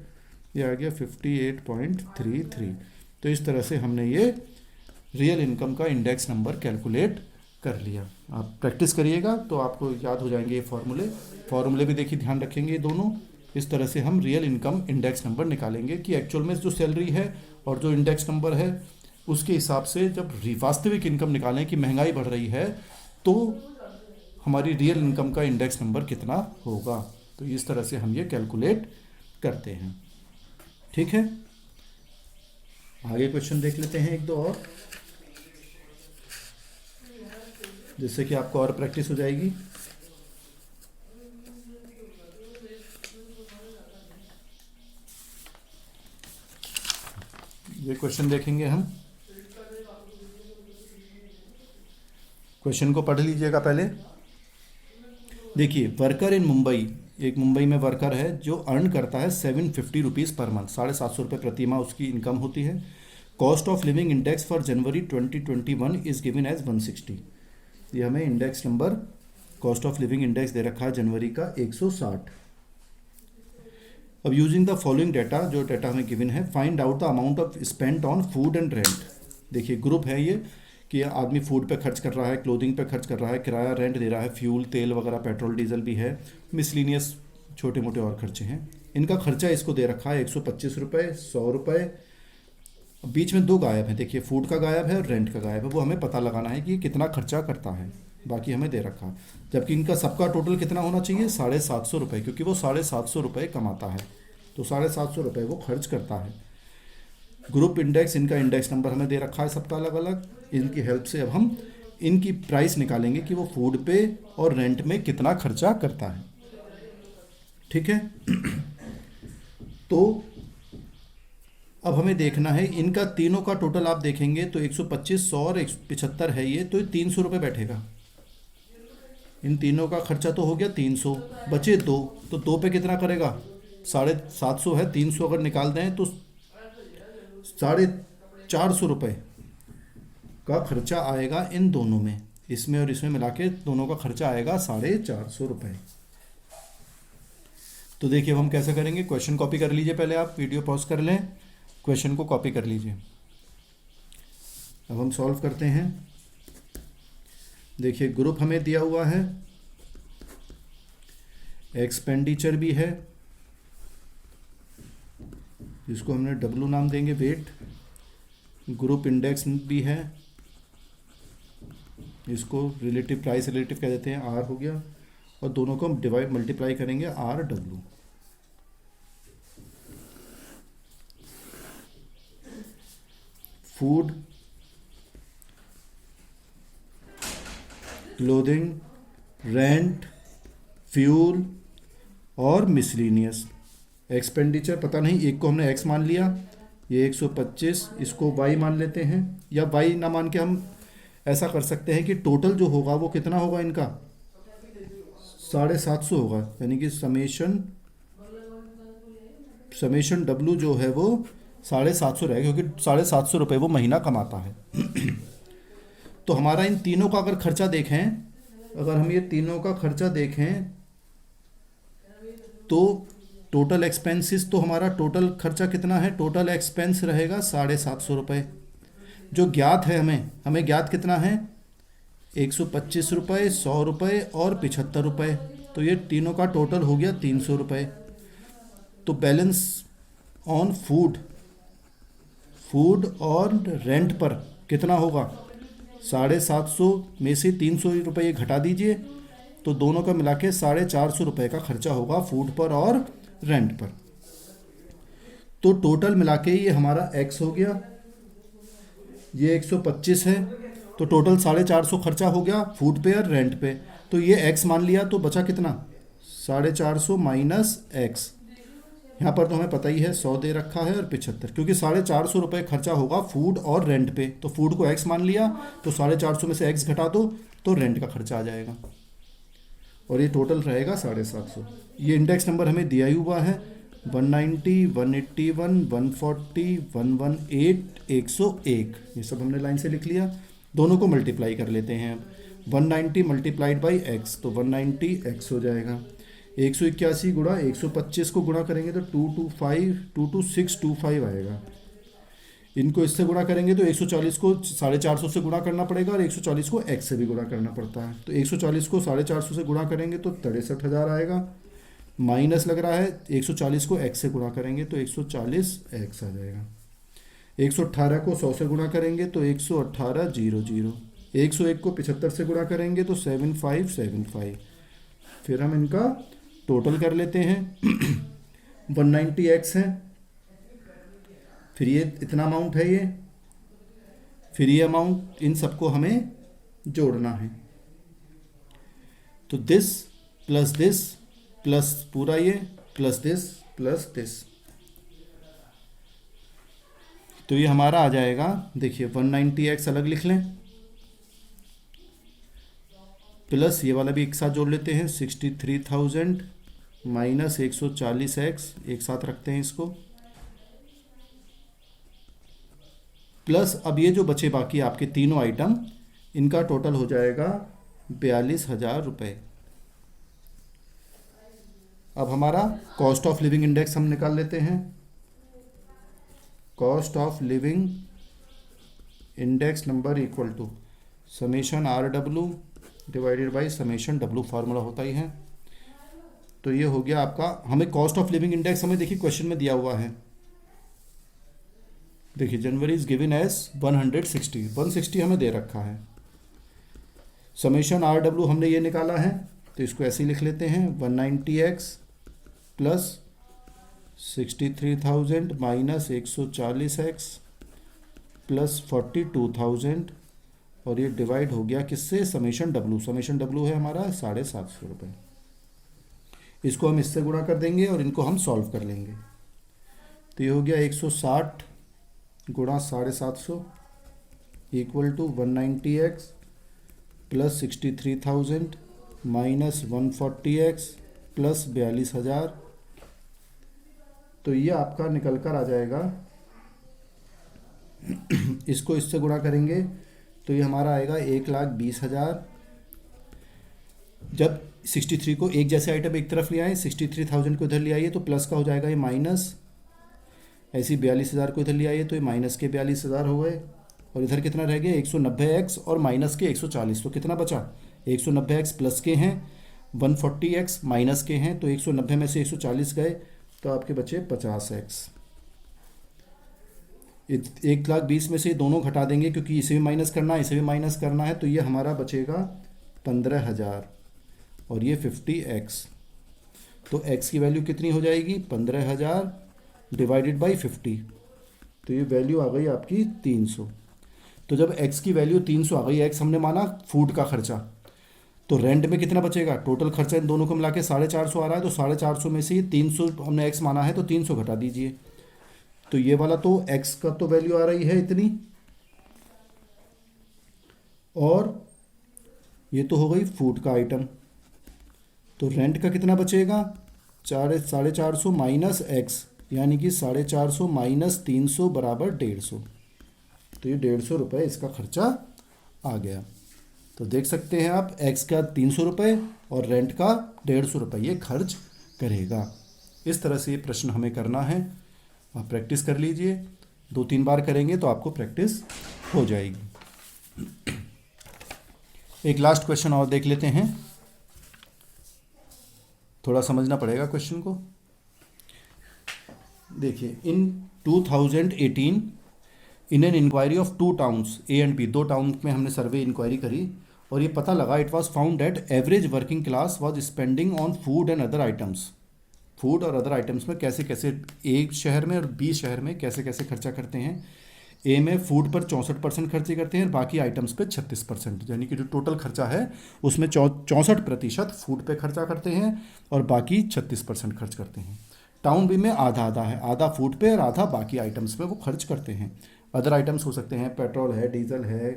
यह आ गया 58.33। तो इस तरह से हमने ये रियल इनकम का इंडेक्स नंबर कैलकुलेट कर लिया। आप प्रैक्टिस करिएगा तो आपको याद हो जाएंगे ये फॉर्मूले भी देखिए ध्यान रखेंगे ये दोनों। इस तरह से हम रियल इनकम इंडेक्स नंबर निकालेंगे कि एक्चुअल में जो सैलरी है और जो इंडेक्स नंबर है उसके हिसाब से जब वास्तविक इनकम निकालें कि महंगाई बढ़ रही है तो हमारी रियल इनकम का इंडेक्स नंबर कितना होगा। तो इस तरह से हम ये कैलकुलेट करते हैं। ठीक है, आगे क्वेश्चन देख लेते हैं एक दो और, जिससे कि आपको और प्रैक्टिस हो जाएगी। ये क्वेश्चन देखेंगे हम, क्वेश्चन को पढ़ लीजिएगा पहले। देखिए, वर्कर इन मुंबई, एक मुंबई में वर्कर है जो अर्न करता है 750 रुपीज़ पर मंथ, 750 रुपये प्रति माह उसकी इनकम होती है। Cost of living index for January 2021 is given as 160। ये हमें index number, cost of living index दे रखा है जनवरी का 160। अब यूजिंग द फॉलोइंग डाटा, जो डाटा हमें गिवन है, find out the amount of spent on food and rent. देखिए ग्रुप है ये कि आदमी फूड पे खर्च कर रहा है, क्लोथिंग पे खर्च कर रहा है, किराया रेंट दे रहा है, फ्यूल तेल वगैरह पेट्रोल डीजल भी है, मिसलिनियस छोटे मोटे और खर्चे हैं। इनका खर्चा इसको दे रखा है 125 रुपये, 100 रुपये। बीच में दो गायब है, देखिए फूड का गायब है और रेंट का गायब है, वो हमें पता लगाना है कि कितना खर्चा करता है, बाकी हमें दे रखा। जबकि इनका सबका टोटल कितना होना चाहिए 750 रुपये, क्योंकि वो 750 रुपये कमाता है तो 750 रुपये वो खर्च करता है। ग्रुप इंडेक्स, इनका इंडेक्स नंबर हमें दे रखा है सबका अलग अलग। इनकी हेल्प से अब हम इनकी प्राइस निकालेंगे कि वो फूड पे और रेंट में कितना खर्चा करता है। ठीक है तो अब हमें देखना है इनका तीनों का टोटल। आप देखेंगे तो 125, 100 और 175 है ये, तो ये 300 रुपये बैठेगा। इन तीनों का खर्चा तो हो गया 300, बचे दो, तो दो पे कितना करेगा 750 है, 300 अगर निकाल दें तो 450 रुपये का खर्चा आएगा इन दोनों में, इसमें और इसमें मिला के दोनों का खर्चा आएगा 450 रुपये। तो देखिए अब हम कैसे करेंगे, क्वेश्चन कॉपी कर लीजिए, पहले आप वीडियो पॉज कर लें, क्वेश्चन को कॉपी कर लीजिए। अब हम सॉल्व करते हैं। देखिए ग्रुप हमें दिया हुआ है, एक्सपेंडिचर भी है, जिसको हमने W नाम देंगे, वेट। ग्रुप इंडेक्स भी है, इसको रिलेटिव प्राइस रिलेटिव कह देते हैं, R हो गया, और दोनों को हम डिवाइड मल्टीप्लाई करेंगे RW। Food, clothing, rent, fuel और मिसलिनियस। एक्सपेंडिचर पता नहीं, एक को हमने x मान लिया, ये 125, इसको y मान लेते हैं, या y ना मान के हम ऐसा कर सकते हैं कि टोटल जो होगा वो कितना होगा इनका 750 होगा, यानी कि समेशन W जो है वो 750 रहेगा, क्योंकि 750 रुपये वो महीना कमाता है। तो हमारा इन तीनों का अगर खर्चा देखें, अगर हम ये तीनों का खर्चा देखें तो टोटल एक्सपेंसेस, तो हमारा टोटल खर्चा कितना है, टोटल एक्सपेंस रहेगा 750 रुपये। जो ज्ञात है हमें ज्ञात कितना है 125 रुपये, 100 रुपये और 75 रुपये, तो ये तीनों का टोटल हो गया 300 रुपये। तो बैलेंस ऑन फूड और रेंट पर कितना होगा 750 में से 300 रुपये घटा दीजिए, तो दोनों का मिला के 450 रुपये का खर्चा होगा फूड पर और रेंट पर। तो टोटल मिला के ये हमारा एक्स हो गया, ये 125 है, तो टोटल 450 खर्चा हो गया फूड पे और रेंट पे। तो ये एक्स मान लिया, तो बचा कितना, 450 माइनस एक्स। यहाँ पर तो हमें पता ही है 100 दे रखा है और 75, क्योंकि 450 रुपये खर्चा होगा फूड और रेंट पे, तो फूड को एक्स मान लिया, तो 450 में से एक्स घटा दो तो रेंट का खर्चा आ जाएगा, और ये टोटल रहेगा 750। ये इंडेक्स नंबर हमें दिया ही हुआ है 190, 181, 140, 118, 101, ये सब हमने लाइन से लिख लिया। दोनों को मल्टीप्लाई कर लेते हैं। 190 मल्टीप्लाइड बाई एक्स, तो 190 एक्स हो जाएगा। 181 गुणा 125 को गुणा करेंगे तो 22625 आएगा। इनको इससे गुणा करेंगे तो 140 को 450 से गुणा करना पड़ेगा, और 140 को एक्स से भी गुणा करना पड़ता है। तो 140 को 450 से गुणा करेंगे तो 63,000 आएगा। माइनस लग रहा है 140 को एक्स से गुणा करेंगे तो 140 एक्स आ जाएगा। 118 को 100 से गुणा करेंगे तो 118,000। 101 को 75 से गुणा करेंगे तो 7575। फिर हम इनका टोटल कर लेते हैं 190 एक्स है, फिर ये इतना अमाउंट है ये, फिर ये अमाउंट, इन सबको हमें जोड़ना है। तो दिस प्लस पूरा ये प्लस दिस, तो ये हमारा आ जाएगा, देखिए 190 एक्स अलग लिख लें, प्लस ये वाला भी एक साथ जोड़ लेते हैं 63,000 माइनस 140 एक्स, एक साथ रखते हैं इसको, प्लस अब ये जो बचे बाकी आपके तीनों आइटम, इनका टोटल हो जाएगा 42,000 रुपये। अब हमारा कॉस्ट ऑफ लिविंग इंडेक्स हम निकाल लेते हैं। Cost of living index number equal to summation RW divided by summation W, formula होता ही है। तो ये हो गया आपका, हमें कॉस्ट ऑफ लिविंग इंडेक्स हमें देखिए क्वेश्चन में दिया हुआ है, देखिए जनवरी इज गिवन एज 160 हमें दे रखा है। समेशन RW हमने ये निकाला है, तो इसको ऐसे ही लिख लेते हैं 190x plus 63,000 minus 140x plus 42,000, और ये डिवाइड हो गया किससे, समेशन W है हमारा 750 रुपये। इसको हम इससे गुणा कर देंगे और इनको हम सॉल्व कर लेंगे। तो ये हो गया 160 गुणा 750 equal to 190x plus 63,000 minus 140x plus 42,000। तो ये आपका निकल कर आ जाएगा इसको इससे गुणा करेंगे तो ये हमारा आएगा 1,20,000। जब 63 को एक जैसे आइटम एक तरफ ले आए, 63,000 को इधर ले आइए तो प्लस का हो जाएगा ये माइनस, ऐसी 42,000 को इधर ले आइए तो ये माइनस के 42,000 हो गए, और इधर कितना रह गया 190x और माइनस के 140, तो कितना बचा 190x प्लस के हैं, 140x माइनस के हैं, तो 190 में से 140 गए तो आपके बचे 50x। 1,20,000 में से दोनों घटा देंगे क्योंकि इसे भी माइनस करना है इसे भी माइनस करना है, तो ये हमारा बचेगा 15,000 और ये 50x। तो x की वैल्यू कितनी हो जाएगी 15,000 डिवाइडेड बाई 50, तो ये वैल्यू आ गई आपकी 300। तो जब x की वैल्यू 300 आ गई, x हमने माना फूड का खर्चा, तो रेंट में कितना बचेगा, टोटल खर्चा इन दोनों को मिला के 450 आ रहा है, तो 450 में से ये 300 हमने x माना है तो 300 घटा दीजिए, तो ये वाला तो x का तो वैल्यू आ रही है इतनी, और ये तो हो गई फूड का आइटम। तो रेंट का कितना बचेगा 450 माइनस x, यानी कि 450 माइनस 300 बराबर 150, तो ये 150 रुपये इसका खर्चा आ गया। तो देख सकते हैं आप x का 300 रुपये और रेंट का 150 रुपये ये खर्च करेगा। इस तरह से ये प्रश्न हमें करना है, आप प्रैक्टिस कर लीजिए, 2-3 बार करेंगे तो आपको प्रैक्टिस हो जाएगी। एक लास्ट क्वेश्चन और देख लेते हैं, थोड़ा समझना पड़ेगा क्वेश्चन को। देखिए in 2018 in an enquiry of 2 towns A and B, 2 town में हमने सर्वे इंक्वायरी करी और ये पता लगा it was found that average working class was spending on food and other items, food और अदर आइटम्स में कैसे कैसे ए शहर में और बी शहर में कैसे कैसे खर्चा करते हैं। ए में फूड पर 64% खर्चे करते हैं और बाकी आइटम्स पे 36%, यानी कि जो टोटल खर्चा है उसमें 64% फूड पे खर्चा करते हैं और बाकी 36% खर्च करते हैं। टाउन बी में आधा आधा है, आधा फूड पे और आधा बाकी आइटम्स पे वो खर्च करते हैं। अदर आइटम्स हो सकते हैं पेट्रोल है, डीजल है,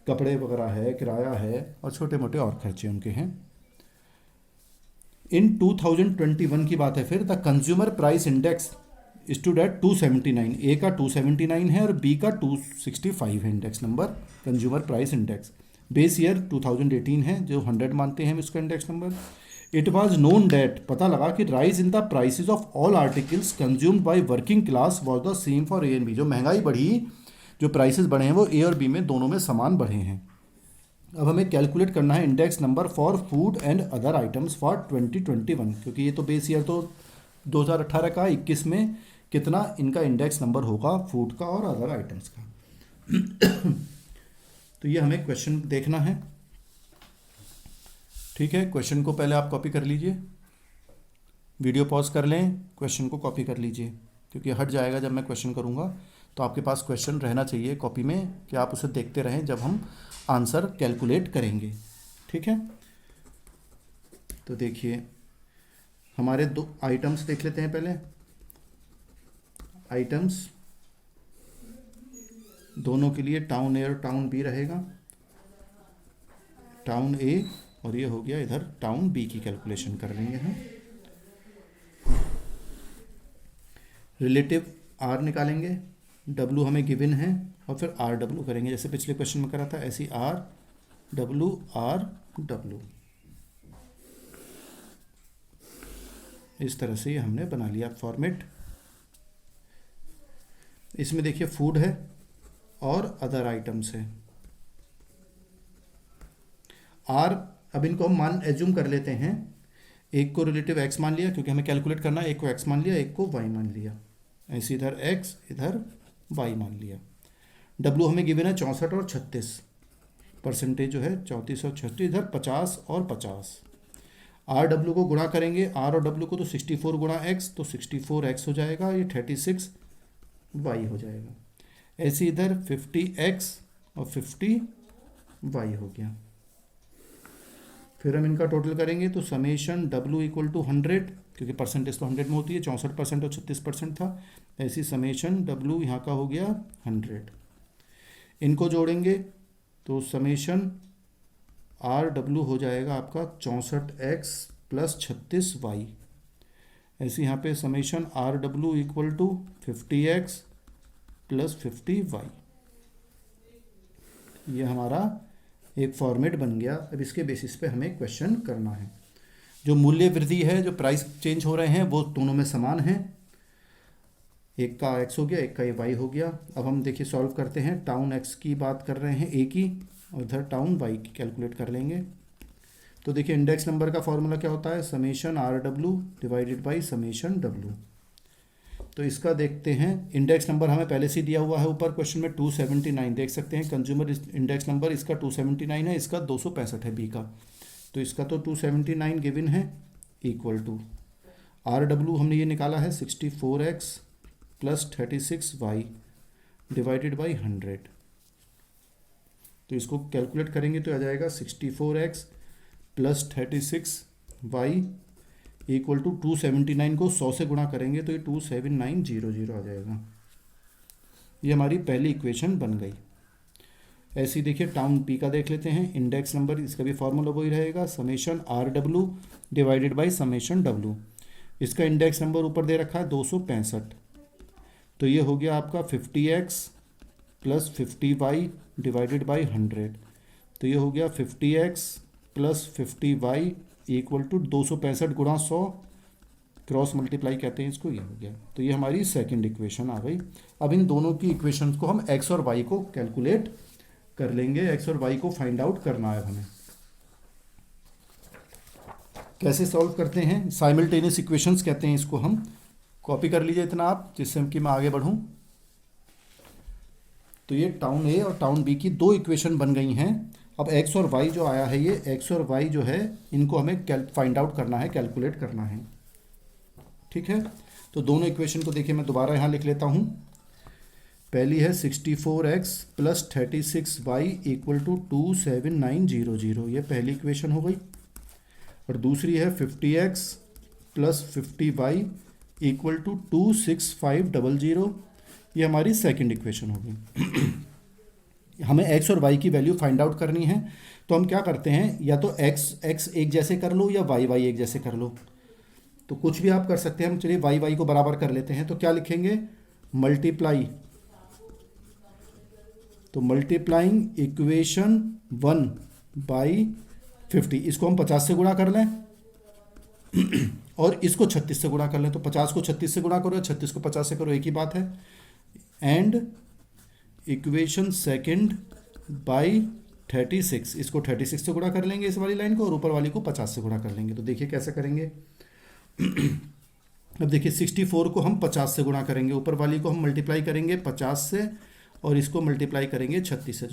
कपड़े वगैरह है, किराया है और छोटे मोटे और खर्चे उनके हैं। इन 2021 की बात है फिर, the consumer price index stood at 279, A का 279 है और बी का 265 है index number consumer price index. Base year 2018 है जो 100 मानते हैं हम इसका index number. It was known that, पता लगा कि rise in the prices of all articles consumed by working class was the same for A and B. जो महंगाई बढ़ी, जो प्राइसेस बढ़े हैं वो ए और बी में दोनों में समान बढ़े हैं। अब हमें कैलकुलेट करना है index number for food and other items for 2021, क्योंकि ये तो बेस ईयर तो 2018 का, 21 में कितना इनका इंडेक्स नंबर होगा फूड का और अदर आइटम्स का। तो ये हमें क्वेश्चन देखना है। ठीक है, क्वेश्चन को पहले आप कॉपी कर लीजिए, वीडियो पॉज कर लें, क्वेश्चन को कॉपी कर लीजिए, क्योंकि हट जाएगा जब मैं क्वेश्चन करूँगा। तो आपके पास क्वेश्चन रहना चाहिए कॉपी में कि आप उसे देखते रहें जब हम आंसर कैलकुलेट करेंगे। ठीक है, तो देखिए हमारे 2 आइटम्स देख लेते हैं पहले। आइटम्स दोनों के लिए टाउन ए और टाउन बी रहेगा, टाउन ए और ये हो गया इधर टाउन बी की कैलकुलेशन कर लेंगे हम। रिलेटिव आर निकालेंगे, डब्लू हमें गिवन है और फिर आर डब्लू करेंगे जैसे पिछले क्वेश्चन में करा था, ऐसी आर डब्लू इस तरह से ये हमने बना लिया फॉर्मेट। इसमें देखिए फूड है और अदर आइटम्स है। आर, अब इनको हम मान एज्यूम कर लेते हैं, एक को रिलेटिव एक्स मान लिया क्योंकि हमें कैलकुलेट करना है, एक को एक्स मान लिया, एक को वाई मान लिया, ऐसे इधर एक्स इधर वाई मान लिया। डब्लू हमें गिवन है 64 और 36, परसेंटेज जो है 34 और 36, इधर 50 और 50। आर डब्लू को गुणा करेंगे, आर और डब्लू को, तो 64 गुणा एक्स तो 64 एक्स हो जाएगा, ये 36 वाई हो जाएगा। ऐसे इधर 50 एक्स और 50 वाई हो गया। फिर हम इनका टोटल करेंगे तो समेशन डब्लू इक्वल टू 100, क्योंकि परसेंटेज तो 100 में होती है, 64% और 36% था, ऐसी समेशन डब्लू यहाँ का हो गया 100। इनको जोड़ेंगे तो समेशन आर डब्लू हो जाएगा आपका 64x प्लस 36y। ऐसे यहाँ पे summation R W equal to 50x plus 50y। ये हमारा एक फॉर्मेट बन गया। अब इसके बेसिस पे हमें क्वेश्चन करना है। जो मूल्य वृद्धि है, जो प्राइस चेंज हो रहे हैं वो दोनों में समान हैं, एक का x हो गया, एक का ये y हो गया। अब हम देखिए सॉल्व करते हैं। टाउन x की बात कर रहे हैं a की, और इधर टाउन y की कैलकुलेट कर लेंगे। तो देखिए इंडेक्स नंबर का फॉर्मूला क्या होता है, summation R W divided by summation W. तो इसका देखते हैं, इंडेक्स नंबर हमें पहले से दिया हुआ है ऊपर क्वेश्चन में 279, देख सकते हैं कंज्यूमर इंडेक्स नंबर इसका 279 है, इसका 265 है बी का, तो इसका तो 279 गिवन है, इक्वल टू आर डब्लू हमने ये निकाला है 64x plus 36y divided by 100। तो इसको कैलकुलेट करेंगे तो आ जाएगा 64x plus 36y equal to 279 को 100 से गुणा करेंगे तो ये 27900 आ जाएगा। ये हमारी पहली इक्वेशन बन गई। ऐसे ही देखिए टाउन पी का देख लेते हैं। इंडेक्स नंबर, इसका भी फॉर्मूला वही रहेगा, summation R W divided by summation W. इसका इंडेक्स नंबर ऊपर दे रखा है 265, तो ये हो गया आपका 50x plus 50y divided by 100। तो ये हो गया 50x plus 50y equal to 265 गुणा 100 क्रॉस मल्टीप्लाई कहते हैं इसको, ये हो गया। तो ये हमारी सेकंड इक्वेशन आ गई। अब इन दोनों की इक्वेशंस को हम x और y को कैलकुलेट कर लेंगे। x और y को फाइंड आउट करना है हमें। कैसे सॉल्व करते हैं, साइमल्टेनियस इक्वेशंस कहते हैं इसको हम। कॉपी कर लीजिए इतना आप, जिससे कि मैं आगे बढ़ूं। तो ये टाउन ए और टाउन बी की दो इक्वेशन बन गई हैं। अब एक्स और वाई जो आया है, ये एक्स और वाई जो है इनको हमें फाइंड आउट करना है, कैलकुलेट करना है। ठीक है, तो दोनों इक्वेशन को देखिए मैं दोबारा यहाँ लिख लेता हूँ। पहली है 64x plus 36y equal to 27900, ये पहली इक्वेशन हो गई। और दूसरी है 50x plus 50y equal to 26500, ये हमारी सेकंड इक्वेशन होगी। हमें x और y की वैल्यू फाइंड आउट करनी है, तो हम क्या करते हैं, या तो x एक जैसे कर लो या y एक जैसे कर लो, तो कुछ भी आप कर सकते हैं। हम चलिए y को बराबर कर लेते हैं, तो क्या लिखेंगे, मल्टीप्लाई, तो मल्टीप्लाइंग इक्वेशन 1 बाई 50, इसको हम 50 से गुणा कर लें और इसको 36 से गुणा कर लें, तो 50 को 36 से गुणा करो या 36 को 50 से करो, एक ही बात है। एंड इक्वेशन सेकंड बाई 36, इसको 36 से गुणा कर लेंगे इस वाली लाइन को, और ऊपर वाली को 50 से गुणा कर लेंगे। तो देखिए कैसे करेंगे। अब देखिए 64 को हम 50 से गुणा करेंगे, ऊपर वाली को हम मल्टीप्लाई करेंगे 50 से, और इसको मल्टीप्लाई करेंगे 36 से।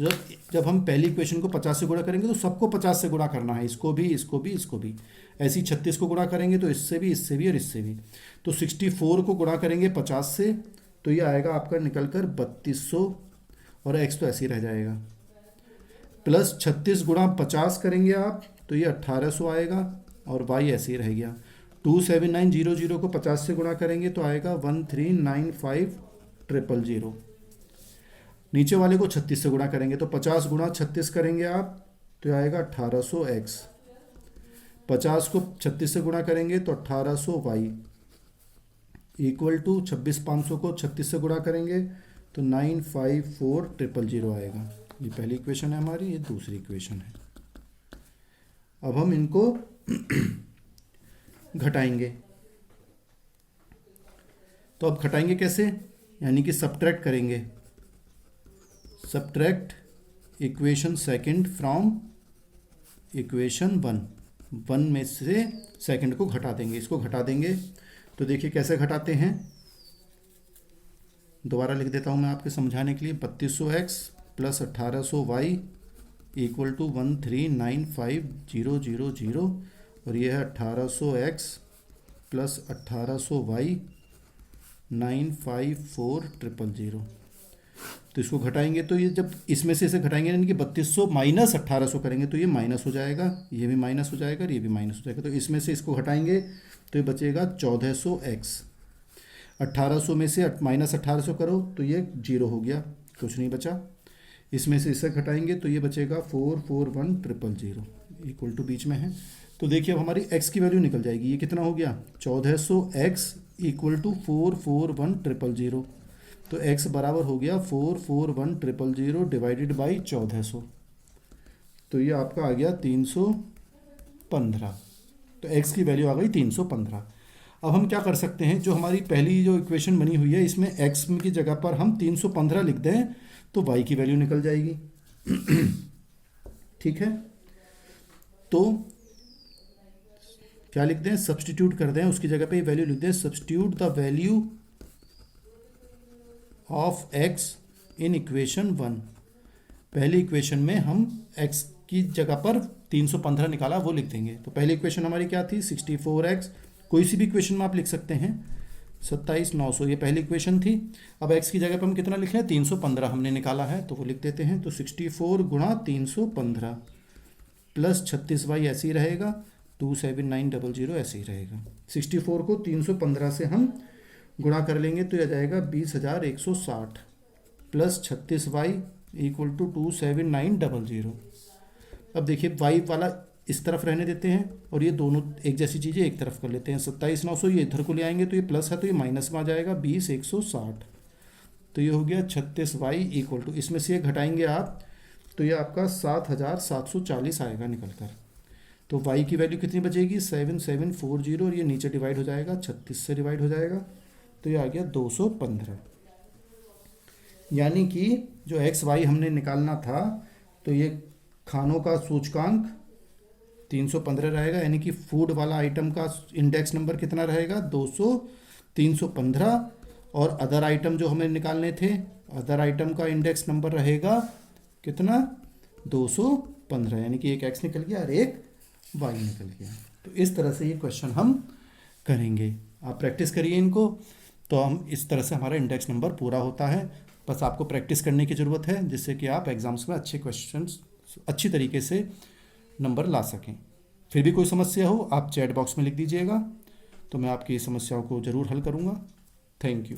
जब हम पहली इक्वेशन को 50 से गुणा करेंगे तो सबको 50 से गुणा करना है, इसको भी, इसको भी, इसको भी। ऐसे ही 36 को गुणा करेंगे तो इससे भी, इससे भी और इससे भी। तो 64 को गुणा करेंगे 50 से, तो ये आएगा आपका निकल कर 3200, और x तो ऐसे ही रह जाएगा। प्लस 36 गुणा 50 करेंगे आप, तो ये 1800 आएगा, और y ऐसे ही रह गया। 27900 को 50 से गुणा करेंगे तो आएगा 1395000। नीचे वाले को 36 से गुणा करेंगे, तो 50 गुणा 36 करेंगे आप, तो आएगा 1800x। 50 को 36 से गुणा करेंगे तो 1800y इक्वल टू 26500 को 36 से गुणा करेंगे तो 954000 आएगा। ये पहली इक्वेशन है हमारी, ये दूसरी इक्वेशन है। अब हम इनको घटाएंगे, तो अब घटाएंगे कैसे, यानी कि सब्ट्रैक्ट करेंगे। Subtract equation second from equation 1 में से सेकंड को घटा देंगे, इसको घटा देंगे। तो देखिए कैसे घटाते हैं, दोबारा लिख देता हूं मैं आपके समझाने के लिए। 3200x plus 1800y equal to 1395000, और ये है 1800x प्लस 1800y 954000। तो इसको घटाएंगे, तो ये जब इसमें से इसे घटाएंगे, यानी कि 3200 माइनस 1800 करेंगे तो ये माइनस हो जाएगा, ये भी माइनस हो जाएगा और ये भी माइनस हो जाएगा। तो इसमें से इसको घटाएंगे तो ये बचेगा 1400x। 1800 में से माइनस 1800 करो तो ये 0 हो गया, कुछ नहीं बचा। इसमें से इसे घटाएंगे तो ये बचेगा 441000 इक्वल टू बीच में है। तो देखिए अब हमारी x की वैल्यू निकल जाएगी, ये कितना हो गया 1400x इक्वल टू 441000। तो x बराबर हो गया 441000 डिवाइडेड बाई 1400, तो ये आपका आ गया 315। तो x की वैल्यू आ गई 315। अब हम क्या कर सकते हैं, जो हमारी पहली जो इक्वेशन बनी हुई है इसमें x की जगह पर हम 315 लिख दें तो y की वैल्यू निकल जाएगी। ठीक है, तो क्या लिख दें, सब्स्टिट्यूट कर दें, उसकी जगह पे वैल्यू लिख दें। Substitute the value of x in equation 1। पहली इक्वेशन में हम x की जगह पर 315 निकाला, वो लिख देंगे। तो पहली इक्वेशन हमारी क्या थी, 64x, कोई सी भी इक्वेशन में आप लिख सकते हैं, 27900, ये पहली इक्वेशन थी। अब x की जगह पर हम कितना लिख रहे हैं, 315 हमने निकाला है, तो वो लिख देते हैं। तो 64 गुणा 315 प्लस 36y ऐसे ही रहेगा, 27900 ऐसे ही रहेगा। 64 को 315 से हम गुणा कर लेंगे तो यह जाएगा 20160 प्लस 36y इक्वल टू 27900। अब देखिए y वाला इस तरफ रहने देते हैं और ये दोनों एक जैसी चीज़ें एक तरफ कर लेते हैं। 27900 ये इधर को ले आएंगे तो ये प्लस है तो ये माइनस में आ जाएगा 20160। तो ये हो गया 36y इक्वल टू, इसमें से ये घटाएंगे आप तो ये आपका 7740 आएगा निकल कर। तो y की वैल्यू कितनी बचेगी, 7740, और ये नीचे डिवाइड हो जाएगा, 36 से डिवाइड हो जाएगा, तो ये आ गया 215। यानी कि जो एक्स वाई हमने निकालना था, तो ये खानों का सूचकांक 315 रहेगा, यानी कि फूड वाला आइटम का इंडेक्स नंबर कितना रहेगा, 315। और अदर आइटम जो हमें निकालने थे, अदर आइटम का इंडेक्स नंबर रहेगा कितना, 215, यानी कि एक x निकल गया और एक y निकल गया। तो इस तरह से ये क्वेश्चन हम करेंगे, आप प्रैक्टिस करिए इनको, तो हम इस तरह से हमारा इंडेक्स नंबर पूरा होता है। बस आपको प्रैक्टिस करने की ज़रूरत है, जिससे कि आप एग्ज़ाम्स में अच्छे क्वेश्चंस अच्छी तरीके से नंबर ला सकें। फिर भी कोई समस्या हो आप चैट बॉक्स में लिख दीजिएगा, तो मैं आपकी समस्याओं को ज़रूर हल करूँगा। Thank you.